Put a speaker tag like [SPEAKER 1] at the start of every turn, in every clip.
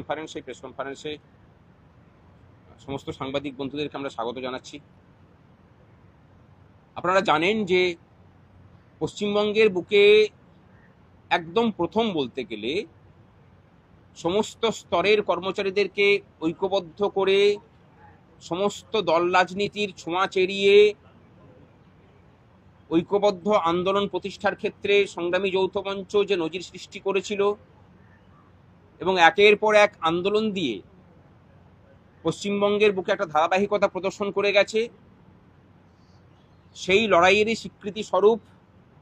[SPEAKER 1] Press কনফারেন্সে সমস্ত সাংবাদিক বন্ধুদেরকে আমরা স্বাগত জানাচ্ছি। আপনারা জানেন যে পশ্চিমবঙ্গের বুকে একদম প্রথম বলতে গেলে সমস্ত স্তরের কর্মচারীদেরকে ঐক্যবদ্ধ করে সমস্ত দল রাজনীতির ছোঁয়া চেরিয়ে ঐক্যবদ্ধ আন্দোলন প্রতিষ্ঠার ক্ষেত্রে সংগ্রামী যৌথ মঞ্চ যে নজির সৃষ্টি করেছিল এবং একের পর এক আন্দোলন দিয়ে পশ্চিমবঙ্গের বুকে একটা ধারাবাহিকতা প্রদর্শন করে গেছে, সেই লড়াইয়েরই স্বীকৃতি স্বরূপ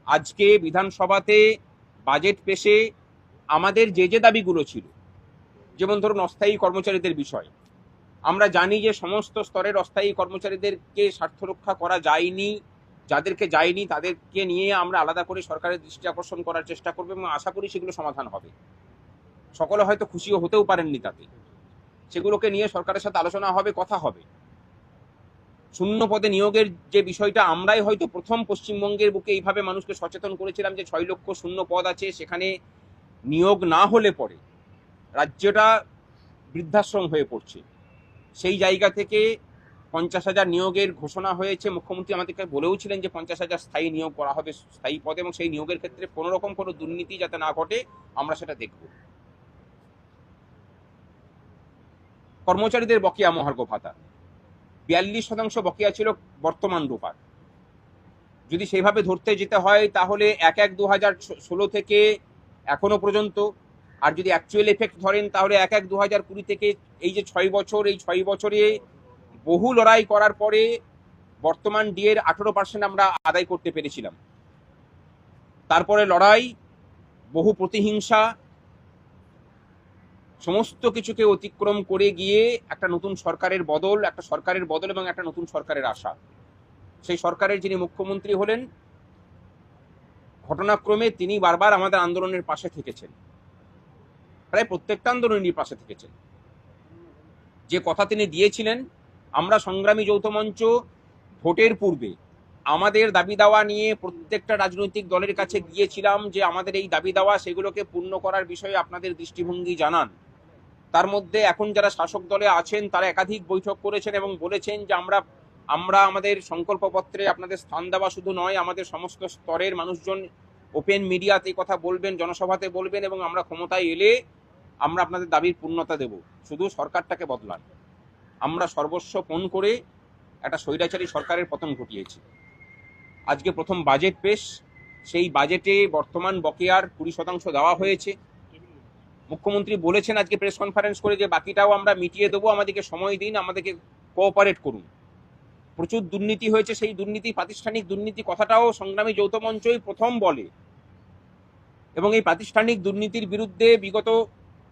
[SPEAKER 1] আজকে বিধানসভাতে বাজেট পেশে আমাদের যে দাবিগুলো ছিল, যেমন ধরুন অস্থায়ী কর্মচারীদের বিষয়। আমরা জানি যে সমস্ত স্তরের অস্থায়ী কর্মচারীদেরকে স্বার্থ রক্ষা করা যায়নি, যাদেরকে যায়নি তাদেরকে নিয়ে আমরা আলাদা করে সরকারের দৃষ্টি আকর্ষণ করার চেষ্টা করব এবং আশা করি সেগুলো সমাধান হবে। সকলে হয়তো খুশিও হতেও পারেননি তাতে, সেগুলোকে নিয়ে সরকারের সাথে আলোচনা হবে, কথা হবে। শূন্য পদে নিয়োগের যে বিষয়টা আমরাই হয়তো প্রথম পশ্চিমবঙ্গের বুকে এইভাবে মানুষকে সচেতন করেছিলাম যে 6 লক্ষ শূন্য পদ আছে, সেখানে নিয়োগ না হলে পরে রাজ্যটা বৃদ্ধাশ্রম হয়ে পড়ছে। সেই জায়গা থেকে 50,000 নিয়োগের ঘোষণা হয়েছে। মুখ্যমন্ত্রী আমাদেরকে বলেও ছিলেন যে 50,000 স্থায়ী নিয়োগ করা হবে স্থায়ী পদে, এবং সেই নিয়োগের ক্ষেত্রে কোনো রকম কোনো দুর্নীতি যাতে না ঘটে আমরা সেটা দেখব। কর্মচারীদের বকেয়া মহার্ঘ ভাতা 42% বকেয়া ছিল বর্তমান রূপার। যদি সেইভাবে ধরতে যেতে হয় তাহলে 1/1/2016 থেকে এখনো পর্যন্ত, আর যদি অ্যাকচুয়াল এফেক্ট ধরেন তাহলে 1/1/2020 থেকে এই যে 6 বছর, এই 6 বছরে বহু লড়াই করার পরে বর্তমান ডিএর 18% আমরা আদায় করতে পেরেছিলাম। তারপরে লড়াই, বহু প্রতিহিংসা, সমস্ত কিছুকে অতিক্রম করে গিয়ে একটা নতুন সরকারের বদল, এবং একটা নতুন সরকারের আশা। সেই সরকারের যিনি মুখ্যমন্ত্রী হলেন, ঘটনাক্রমে তিনি বারবার আমাদের আন্দোলনের পাশে থেকেছেন, প্রায় প্রত্যেকটা আন্দোলনের পাশে থেকেছেন। যে কথা তিনি দিয়েছিলেন, আমরা সংগ্রামী যৌথ মঞ্চ ভোটের পূর্বে আমাদের দাবি দাওয়া নিয়ে প্রত্যেকটা রাজনৈতিক দলের কাছে গিয়েছিলাম যে আমাদের এই দাবি দাওয়া সেগুলোকে পূর্ণ করার বিষয়ে আপনাদের দৃষ্টিভঙ্গি জানান। তার মধ্যে এখন যারা শাসক দলে আছেন তারা একাধিক বৈঠক করেছেন এবং বলেছেন যে আমরা আমাদের সংকল্পপত্রে আপনাদের স্থান দেওয়া শুধু নয়, আমাদের সমস্ত স্তরের মানুষজন ওপেন মিডিয়াতে কথা বলবেন, জনসভাতে বলবেন, এবং আমরা ক্ষমতায় এলে আমরা আপনাদের দাবির পূর্ণতা দেব, শুধু সরকারটাকে বদলান। আমরা সর্বস্ব পণ করে একটা স্বৈরাচারী সরকারের পতন ঘটিয়েছি। আজকে প্রথম বাজেট পেশ, সেই বাজেটে বর্তমান বকেয়ার 20% দেওয়া হয়েছে। মুখ্যমন্ত্রী বলেছেন আজকে প্রেস কনফারেন্স করে যে বাকিটাও আমরা মিটিয়ে দেবো, আমাদেরকে সময় দিন, আমাদেরকে কোঅপারেট করুন। প্রচুর দুর্নীতি হয়েছে, সেই দুর্নীতি, প্রাতিষ্ঠানিক দুর্নীতি কথাটাও সংগ্রামী যৌথ মঞ্চই প্রথম বলে, এবং এই প্রাতিষ্ঠানিক দুর্নীতির বিরুদ্ধে বিগত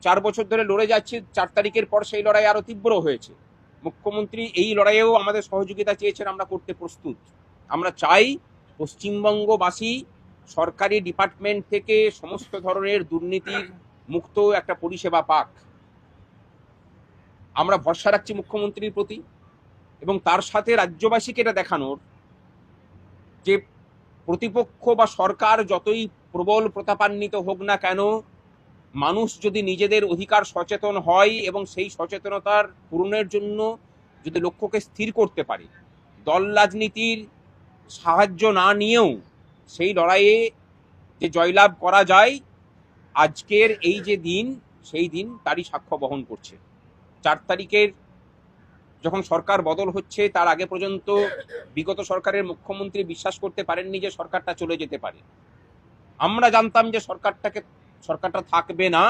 [SPEAKER 1] 4 বছর ধরে লড়ে যাচ্ছে। 4 তারিখের পর সেই লড়াই আরো তীব্র হয়েছে। মুখ্যমন্ত্রী এই লড়াইয়েও আমাদের সহযোগিতা চেয়েছেন, আমরা করতে প্রস্তুত। আমরা চাই পশ্চিমবঙ্গবাসী সরকারি ডিপার্টমেন্ট থেকে সমস্ত ধরনের দুর্নীতির মুক্ত একটা পরিষেবা পাক। আমরা ভরসা রাখছি মুখ্যমন্ত্রীর প্রতি, এবং তার সাথে রাজ্যবাসীকে এটা দেখানোর যে প্রতিপক্ষ বা সরকার যতই প্রবল প্রতাপান্বিত হোক না কেন, মানুষ যদি নিজেদের অধিকার সচেতন হয় এবং সেই সচেতনতার পূরণের জন্য যদি লক্ষ্যকে স্থির করতে পারে, দল রাজনীতির সাহায্য না নিয়েও সেই লড়াইয়ে যে জয়লাভ করা যায়, আজকের এই যে দিন, সেই দিন তারই সাক্ষ্য বহন করছে। 4 তারিখের যখন সরকার বদল হচ্ছে তার আগে পর্যন্ত বিগত সরকারের মুখ্যমন্ত্রী বিশ্বাস করতে পারেননি যে সরকারটা চলে যেতে পারে। আমরা জানতাম যে সরকারটা থাকবে না।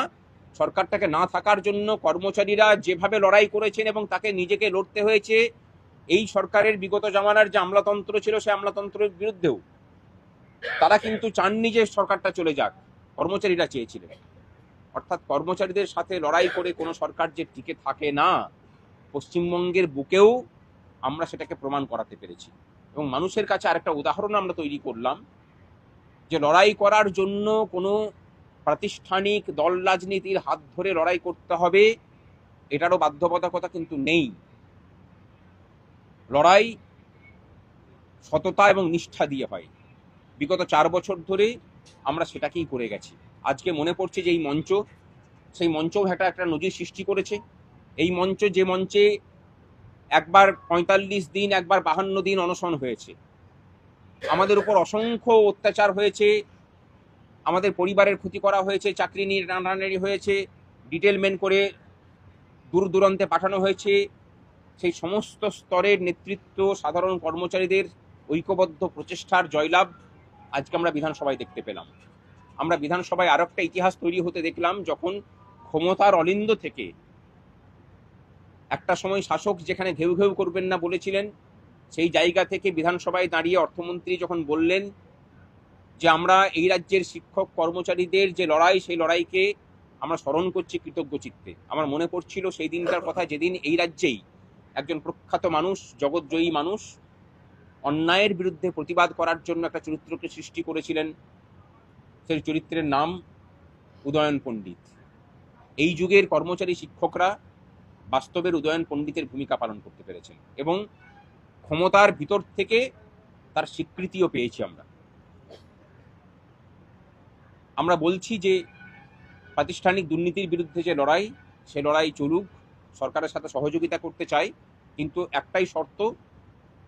[SPEAKER 1] সরকারটাকে না থাকার জন্য কর্মচারীরা যেভাবে লড়াই করেছেন এবং তাকে নিজেকে লড়তে হয়েছে, এই সরকারের বিগত জামানার যে আমলাতন্ত্র ছিল সেই আমলাতন্ত্রের বিরুদ্ধেও তারা কিন্তু চাননি যে সরকারটা চলে যাক, কর্মচারীরা চেয়েছিলেন। অর্থাৎ কর্মচারীদের সাথে লড়াই করে কোনো সরকার যে টিকে থাকে না, পশ্চিমবঙ্গের বুকেও আমরা সেটাকে প্রমাণ করাতে পেরেছি। এবং মানুষের কাছে আরেকটা উদাহরণ আমরা তৈরি করলাম যে লড়াই করার জন্য কোনো প্রাতিষ্ঠানিক দল রাজনীতির হাত ধরে লড়াই করতে হবে এটারও বাধ্যবাধকতা কিন্তু নেই। লড়াই সততা এবং নিষ্ঠা দিয়ে হয়। বিগত 4 বছর ধরে আমরা সেটাকেই করে গেছি। আজকে মনে পড়ছে যে এই মঞ্চ সেই মঞ্চও একটা নজির সৃষ্টি করেছে। এই মঞ্চ, যে মঞ্চে একবার ৪৫ দিন, একবার ৫২ দিন অনশন হয়েছে, আমাদের উপর অসংখ্য অত্যাচার হয়েছে, আমাদের পরিবারের ক্ষতি করা হয়েছে, চাকরি নিয়ে টানাটানি হয়েছে, ডিটেলমেন্ট করে দূর দূরান্তে পাঠানো হয়েছে, সেই সমস্ত স্তরের নেতৃত্ব, সাধারণ কর্মচারীদের ঐক্যবদ্ধ প্রচেষ্টার জয়লাভ আজকে আমরা বিধানসভায় দেখতে পেলাম। আমরা বিধানসভায় আরো একটা ইতিহাস তৈরি হতে দেখলাম, যখন ক্ষমতার অলিন্দ থেকে একটা সময় শাসক যেখানে ঘেউ ঘেউ করবেন না বলেছিলেন, সেই জায়গা থেকে বিধানসভায় দাঁড়িয়ে অর্থমন্ত্রী যখন বললেন যে আমরা এই রাজ্যের শিক্ষক কর্মচারীদের যে লড়াই, সেই লড়াইকে আমরা স্মরণ করছি কৃতজ্ঞ চিত্তে। আমার মনে পড়ছিল সেই দিনটার কথা, যেদিন এই রাজ্যেই একজন প্রখ্যাত মানুষ, জগৎজয়ী মানুষ, অন্যায়ের বিরুদ্ধে প্রতিবাদ করার জন্য একটা চরিত্রকে সৃষ্টি করেছিলেন। সেই চরিত্রের নাম উদয়ন পণ্ডিত। এই যুগের কর্মচারী শিক্ষকরা বাস্তবের উদয়ন পণ্ডিতের ভূমিকা পালন করতে পেরেছেন এবং ক্ষমতার ভিতর থেকে তার স্বীকৃতিও পেয়েছি। আমরা বলছি যে প্রাতিষ্ঠানিক দুর্নীতির বিরুদ্ধে যে লড়াই, সে লড়াই চলুক, সরকারের সাথে সহযোগিতা করতে চাই, কিন্তু একটাই শর্ত,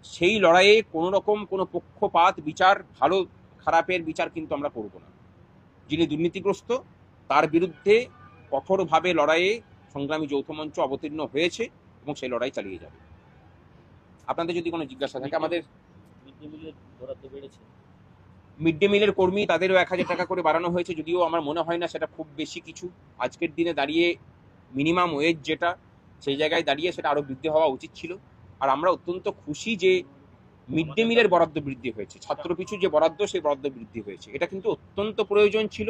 [SPEAKER 1] সেই লড়াইয়ে কোনো রকম কোনো পক্ষপাত বিচার, ভালো খারাপের বিচার কিন্তু আমরা করব না। যিনি দুর্নীতিগ্রস্ত তার বিরুদ্ধে কঠোরভাবে লড়াইয়ে সংগ্রামী যৌথ মঞ্চ অবতীর্ণ হয়েছে এবং সেই লড়াই চালিয়ে যাবে। আপনাদের যদি কোনো জিজ্ঞাসা থাকে, আমাদের মিড ডে মিলের কর্মী তাদেরও ১,০০০ টাকা করে বাড়ানো হয়েছে, যদিও আমার মনে হয় না সেটা খুব বেশি কিছু। আজকের দিনে দাঁড়িয়ে মিনিমাম ওয়েজ যেটা, সেই জায়গায় দাঁড়িয়ে সেটা আরও বৃদ্ধি হওয়া উচিত ছিল। আর আমরা অত্যন্ত খুশি যে মিড ডে মিলের বরাদ্দ বৃদ্ধি হয়েছে, ছাত্রপিছু যে বরাদ্দ, সেই বরাদ্দ বৃদ্ধি হয়েছে। এটা কিন্তু অত্যন্ত প্রয়োজন ছিল।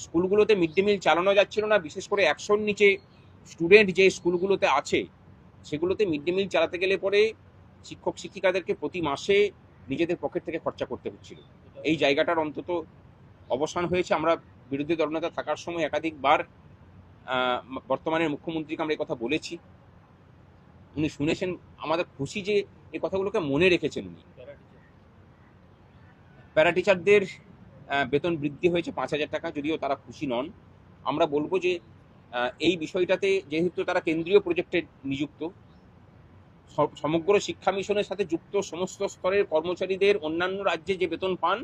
[SPEAKER 1] স্কুলগুলোতে মিড ডে মিল চালানো যাচ্ছিল না, বিশেষ করে ১০০-র নিচে স্টুডেন্ট যে স্কুলগুলোতে আছে, সেগুলোতে মিড ডে মিল চালাতে গেলে পরে শিক্ষক শিক্ষিকাদেরকে প্রতি মাসে নিজেদের পকেট থেকে খরচা করতে হচ্ছিল। এই জায়গাটার অন্তত অবসান হয়েছে। আমরা বিরোধী দলনেতা থাকার সময় একাধিকবার বর্তমানের মুখ্যমন্ত্রীকে আমরা এই কথা বলেছি, উনি শুনেছেন। আমাদের খুশি যে এই কথাগুলোকে মনে রেখেছেন উনি। প্যারা টিচারদের বেতন বৃদ্ধি হয়েছে ৫,০০০ টাকা, যদিও তারা খুশি নন। আমরা বলবো যে এই বিষয়টাতে, যেহেতু তারা কেন্দ্রীয় প্রজেক্টে নিযুক্ত, সমগ্র শিক্ষা মিশনের সাথে যুক্ত সমস্ত স্তরের কর্মচারীদের অন্যান্য রাজ্যে যে বেতন পান,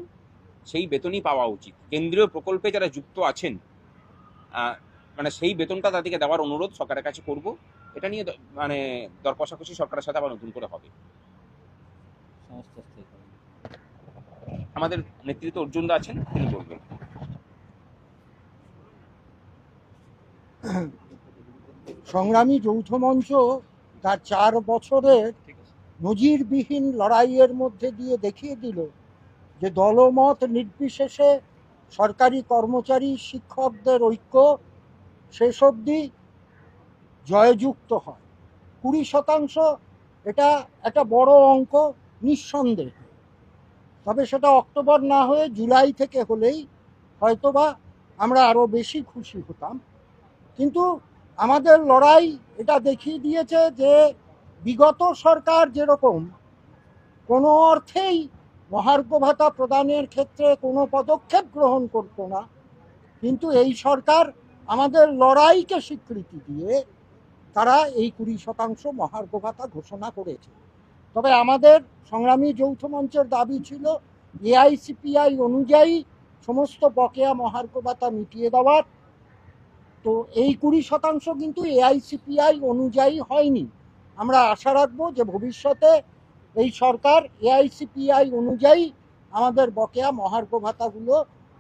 [SPEAKER 1] সেই বেতনই পাওয়া উচিত। কেন্দ্রীয় প্রকল্পে যারা যুক্ত আছেন, মানে সেই বেতনটা তাদেরকে দেওয়ার অনুরোধ সরকারের কাছে করব। এটা নিয়ে মানে দর কষাকষি সরকারের সাথে আবার নতুন করে হবে। আমাদের নেতৃত্ব অর্জুনদা আছেন, তিনি বলবেন।
[SPEAKER 2] সংগ্রামী যৌথ মঞ্চ তার ৪ বছরের নজিরবিহীন লড়াইয়ের মধ্যে দিয়ে দেখিয়ে দিল যে দলমত নির্বিশেষে সরকারি কর্মচারী শিক্ষকদের ঐক্য শেষ অবধি জয়যুক্ত হয়। ২০% এটা একটা বড় অঙ্ক নিঃসন্দেহে, তবে সেটা অক্টোবর না হয়ে জুলাই থেকে হলেই হয়তোবা আমরা আরও বেশি খুশি হতাম। কিন্তু আমাদের লড়াই এটা দেখিয়ে দিয়েছে যে বিগত সরকার যেরকম কোনো অর্থেই মহার্ঘ ভাতা প্রদানের ক্ষেত্রে কোনো পদক্ষেপ গ্রহণ করত না, কিন্তু এই সরকার আমাদের লড়াইকে স্বীকৃতি দিয়ে তারা এই ২০% মহার্ঘ ভাতা ঘোষণা করেছে। তবে আমাদের সংগ্রামী যৌথ মঞ্চের দাবি ছিল এআইসিপিআই অনুযায়ী সমস্ত বকেয়া মহার্ঘ ভাতা মিটিয়ে দেওয়ার। তো এই ২০% কিন্তু এআইসিপিআই অনুযায়ী হয়নি। আমরা আশা রাখবো যে ভবিষ্যতে এই সরকার এআইসিপিআই অনুযায়ী আমাদের বকেয়া মহার্ঘ ভাতাগুলো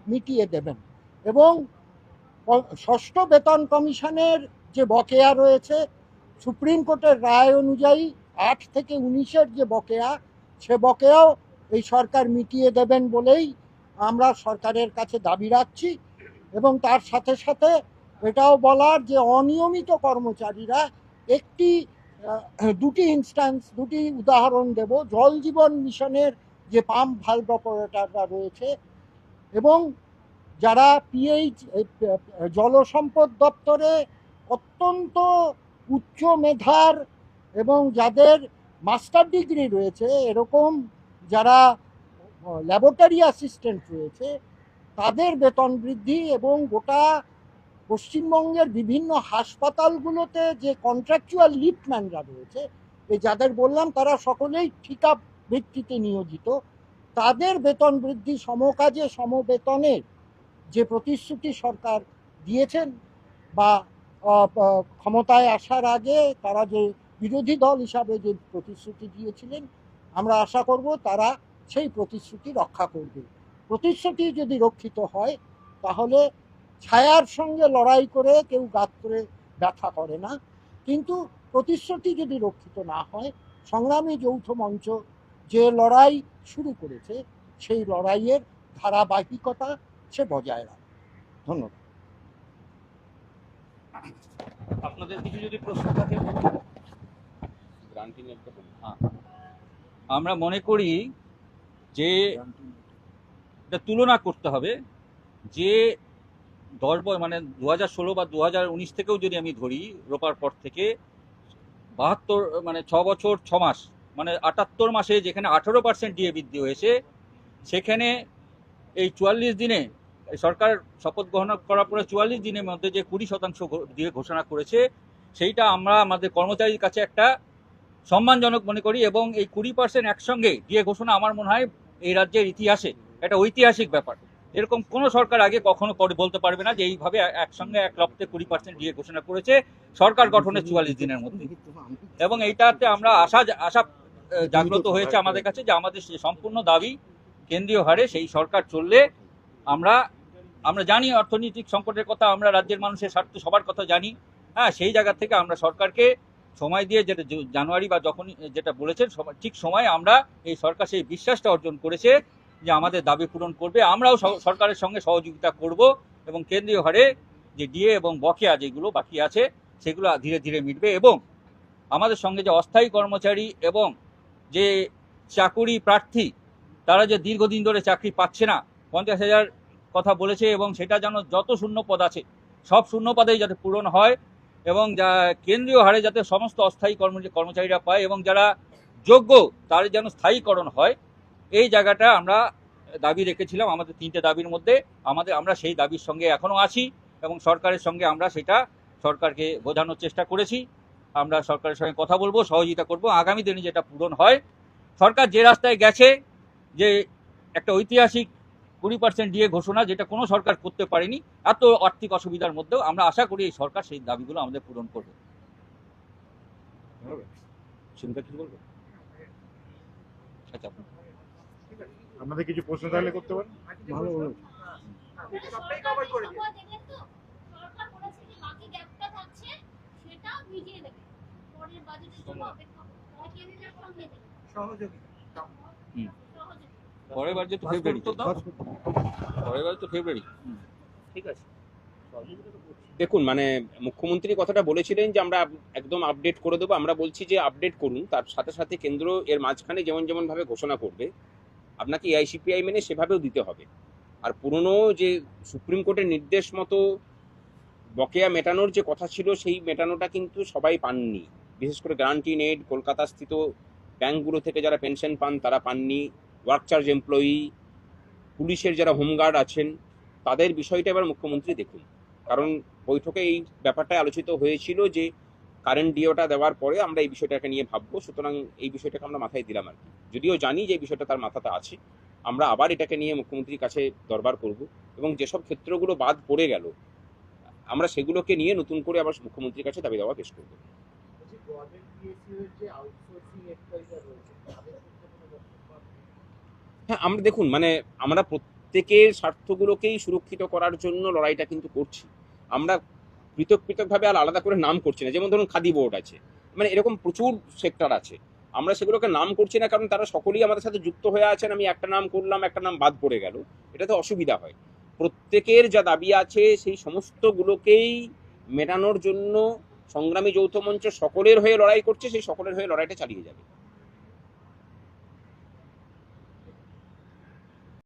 [SPEAKER 2] মিটিয়ে দেবেন এবং ষষ্ঠ বেতন কমিশনের যে বকেয়া রয়েছে, সুপ্রিম কোর্টের রায় অনুযায়ী ৮ থেকে ১৯-এর যে বকেয়া, সে বকেয়াও এই সরকার মিটিয়ে দেবেন বলেই আমরা সরকারের কাছে দাবি রাখছি। এবং তার সাথে সাথে এটাও বলার যে অনিয়মিত কর্মচারীরা দুটি উদাহরণ দেব। জল জীবন মিশনের যে পাম্প ভালভ অপারেটররা রয়েছে এবং যারা জলসম্পদ দপ্তরে অত্যন্ত উচ্চ মেধার এবং যাদের মাস্টার ডিগ্রি রয়েছে, এরকম যারা ল্যাবরেটরি অ্যাসিস্ট্যান্ট রয়েছে, তাদের বেতন বৃদ্ধি এবং পশ্চিমবঙ্গের বিভিন্ন হাসপাতালগুলোতে যে কন্ট্রাকচুয়াল লিফটম্যানরা রয়েছে, এই যাদের বললাম তারা সকলেই ঠিকা ভিত্তিতে নিয়োজিত, তাদের বেতন বৃদ্ধি, সমকাজে সমবেতনের যে প্রতিশ্রুতি সরকার দিয়েছেন বা ক্ষমতায় আসার আগে তারা যে বিরোধী দল হিসাবে যে প্রতিশ্রুতি দিয়েছিলেন, আমরা আশা করব তারা সেই প্রতিশ্রুতি রক্ষা করবে। প্রতিশ্রুতি যদি রক্ষিত হয় তাহলে ছায়ার সঙ্গে লড়াই করে কেউ গাত্রে ব্যথা করে না, কিন্তু প্রতিশ্রুতি যদি রক্ষিত না হয়, সংগ্রামী যৌথ মঞ্চ যে লড়াই শুরু করেছে সেই লড়াইয়ের ধারাবাহিকতা সে বজায় রাখে। ধন্যবাদ।
[SPEAKER 3] আপনাদের কিছু যদি প্রশ্ন থাকে আমরা মনে করি যে এটা তুলনা করতে হবে যে 10 মানে 2016 বা 2019 থেকেও যদি আমি ধরি, রোপার পর থেকে 72 মানে 6 বছর 6 মাস মানে 78 মাসে যেখানে 18% ডিএ বৃদ্ধি হয়েছে, সেখানে এই 44 দিনে সরকার শপথ গ্রহণ করার পরে 44 দিনের মধ্যে যে 20% দিয়ে ঘোষণা করেছে, সেইটা আমরা আমাদের কর্মচারীর কাছে একটা সম্মানজনক মনে করি। এবং এই 20% একসঙ্গে দিয়ে ঘোষণা আমার মনে হয় এই রাজ্যের ইতিহাসে একটা ঐতিহাসিক ব্যাপার। এরকম কোনো সরকার আগে কখনো বলতে পারবে না যে এইভাবে একসঙ্গে এক লপ্তে 20% দিয়ে ঘোষণা করেছে সরকার গঠনের 44 দিনের মধ্যে। এবং এইটাতে আমরা আশা জাগ্রত হয়েছে আমাদের কাছে যে আমাদের সম্পূর্ণ দাবি কেন্দ্রীয় হারে সেই সরকার চললে আমরা জানি অর্থনৈতিক সংকটের কথা, আমরা রাজ্যের মানুষের স্বার্থ সবার কথা জানি। হ্যাঁ, সেই জায়গা থেকে আমরা সরকারকে সময় দিয়ে, যেটা জানুয়ারি বা যখন যেটা বলেছেন ঠিক সময় আমরা এই সরকার সেই বিশ্বাসটা অর্জন করেছে যে আমাদের দাবি পূরণ করবে। আমরাও সরকারের সঙ্গে সহযোগিতা করব এবং কেন্দ্রীয় হারে যে ডিএ এবং বকেয়া যেগুলো বাকি আছে সেগুলো ধীরে ধীরে মিটবে। এবং আমাদের সঙ্গে যে অস্থায়ী কর্মচারী এবং যে চাকুরি প্রার্থী, তারা যে দীর্ঘদিন ধরে চাকরি পাচ্ছে না, 50,000 কথা বলেছে, এবং সেটা যেন যত শূন্য পদ আছে সব শূন্য পদেই যাতে পূরণ হয় এবং যা কেন্দ্রীয় হারে যাতে সমস্ত অস্থায়ী কর্মচারীরা পায় এবং যারা যোগ্য তার যেন স্থায়ীকরণ হয়, এই জায়গাটা আমরা দাবি রেখেছিলাম আমাদের 3টে দাবির মধ্যে। আমরা সেই দাবির সঙ্গে এখনও আছি এবং সরকারের সঙ্গে আমরা সেটা সরকারকে বোঝানোর চেষ্টা করেছি। আমরা সরকারের সঙ্গে কথা বলবো, সহযোগিতা করব। আগামী দিনে যেটা পূরণ হয়, সরকার যে রাস্তায় গেছে, যে একটা ঐতিহাসিক 20% দিয়ে ঘোষণা, যেটা কোনো সরকার করতে পারেনি এত আর্থিক অসুবিধার মধ্যেও, আমরা আশা করি এই সরকার সেই দাবিগুলো আমাদের পূরণ করবে। আচ্ছা,
[SPEAKER 4] আপনাদের কিছু প্রশ্ন থাকলে করতে পারেন।
[SPEAKER 2] ভালো হলো।
[SPEAKER 3] পরের বার যেহেতু ফেব্রুয়ারি, ঠিক আছে।
[SPEAKER 1] দেখুন, মানে মুখ্যমন্ত্রী কথাটা বলেছিলেন যে আমরা একদম আপডেট করে দেবো। আমরা বলছি যে আপডেট করুন, তার সাথে সাথে কেন্দ্র এর মাঝখানে যেমন ভাবে ঘোষণা করবে আপনাকে এআইসিপিআই মেনে সেভাবেও দিতে হবে। আর পুরনো যে সুপ্রিম কোর্টের নির্দেশ মতো বকেয়া মেটানোর যে কথা ছিল, সেই মেটানোটা কিন্তু সবাই পাননি। বিশেষ করে গ্রান্টিন এইড কলকাতা স্থিত ব্যাংকগুলো থেকে যারা পেনশন পান তারা পাননি। ওয়ার্ক চার্জ এমপ্লয়ি, পুলিশের যারা হোমগার্ড আছেন, তাদের বিষয়টা এবার মুখ্যমন্ত্রী দেখুন। কারণ বৈঠকে এই ব্যাপারটা আলোচিত হয়েছিল যে কারেন্ট ডিওটা দেওয়ার পরে আমরা এই বিষয়টাকে নিয়ে ভাববো। সুতরাং এই বিষয়টাকে আমরা মাথায় দিলাম আর কি। যদিও জানি যে এই বিষয়টা তার মাথাতে আছে, আমরা আবার এটাকে নিয়ে মুখ্যমন্ত্রীর কাছে দরবার করব এবং যেসব ক্ষেত্রগুলো বাদ পড়ে গেল আমরা সেগুলোকে নিয়ে নতুন করে আবার মুখ্যমন্ত্রীর কাছে দাবি দাওয়া পেশ করবো। হ্যাঁ, আমরা দেখুন, মানে আমরা প্রত্যেকের স্বার্থগুলোকেই সুরক্ষিত করার জন্য লড়াইটা কিন্তু করছি। আমরা পৃথকভাবে আর আলাদা করে নাম করছি না। যেমন ধরুন খাদি বোর্ড আছে, মানে এরকম প্রচুর সেক্টর আছে, আমরা সেগুলোকে নাম করছি না কারণ তারা সকলেই আমাদের সাথে যুক্ত হয়ে আছেন। আমি একটা নাম করলাম, একটা নাম বাদ পড়ে গেল, এটা তো অসুবিধা হয়। প্রত্যেকের যা দাবি আছে সেই সমস্তগুলোকেই মেটানোর জন্য সংগ্রামী যৌথ মঞ্চ সকলের হয়ে লড়াই করছে, সেই সকলের হয়ে লড়াইটা চালিয়ে যাবে।